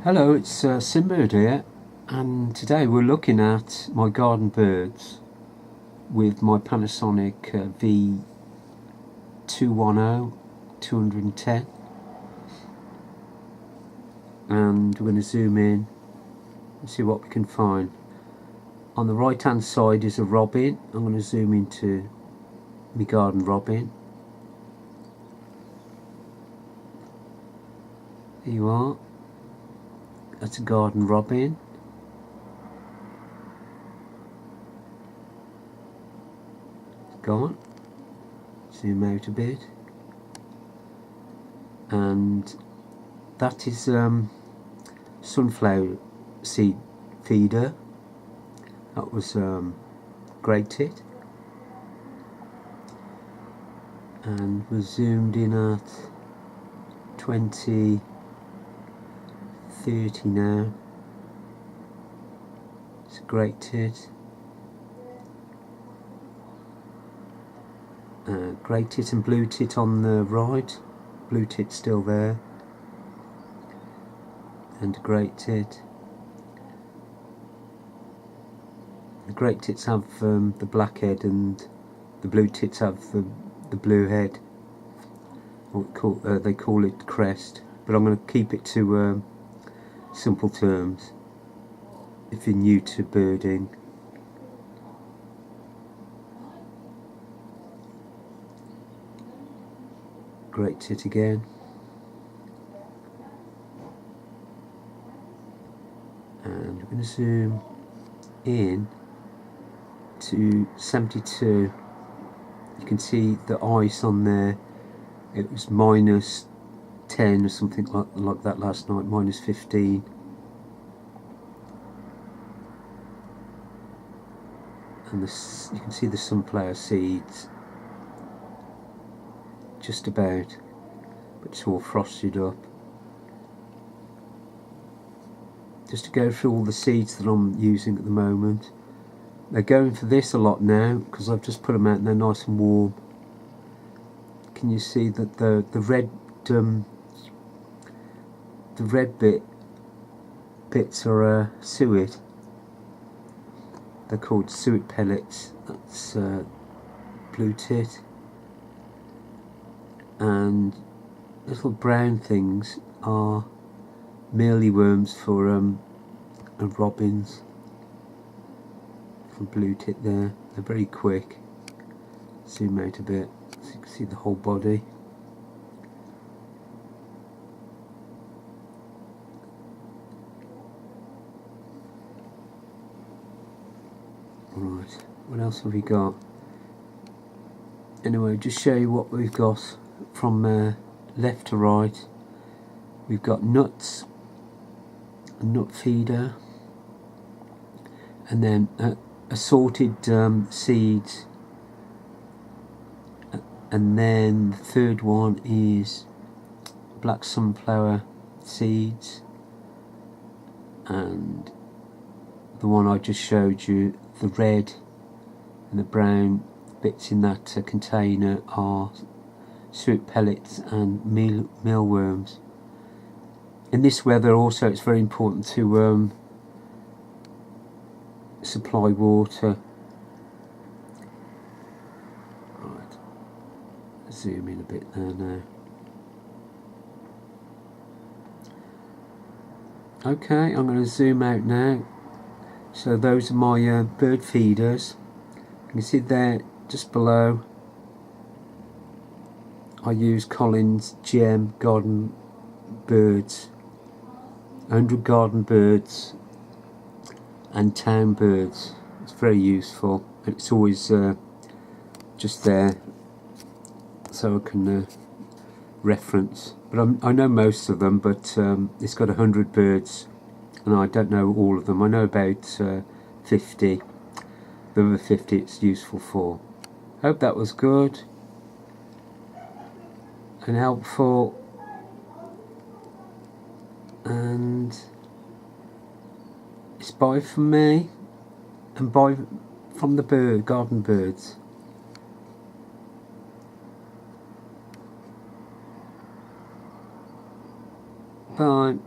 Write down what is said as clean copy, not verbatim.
Hello, it's Simbird here, and today we're looking at my garden birds with my Panasonic V210 210, and we're going to zoom in and see what we can find. On the right hand side is a robin. I'm going to zoom into my garden robin. There you are. That's a garden robin. Gone. Zoom out a bit. And that is sunflower seed feeder. That was grated. And we're zoomed in at 20, 30 now. It's grated. Grey tit and blue tit on the right. Blue tit still there. And grey tit. The grey tits have the black head, and the blue tits have the blue head. They call it crest, but I'm going to keep it to simple terms if you're new to birding. Great tit again. And we're going to zoom in to 72. You can see the ice on there. It was minus 10 or something like that last night, minus 15. And you can see the sunflower seeds just about, but it's all frosted up. Just to go through all the seeds that I'm using at the moment. They're going for this a lot now because I've just put them out and they're nice and warm. Can you see that the red bits are suet. They're called suet pellets. That's blue tit. And little brown things are mealyworms for robins. Little blue tit there. They're very quick. Zoom out a bit so you can see the whole body. Right, what else have we got? Anyway, just show you what we've got from left to right. We've got nuts, a nut feeder, and then assorted seeds, and then the third one is black sunflower seeds, and the one I just showed you, the red and the brown bits in that container are suet pellets and mealworms. In this weather also it's very important to supply water. Right, zoom in a bit there now. Okay, I'm going to zoom out now. So those are my bird feeders. You can see there just below I use Collins GM garden birds, 100 garden birds and town birds. It's very useful, and it's always just there so I can reference. But I know most of them, but it's got 100 birds and I don't know all of them. I know about 50. The other 50 it's useful for. Hope that was good and helpful, and it's bye from me and bye from the garden birds. Bye.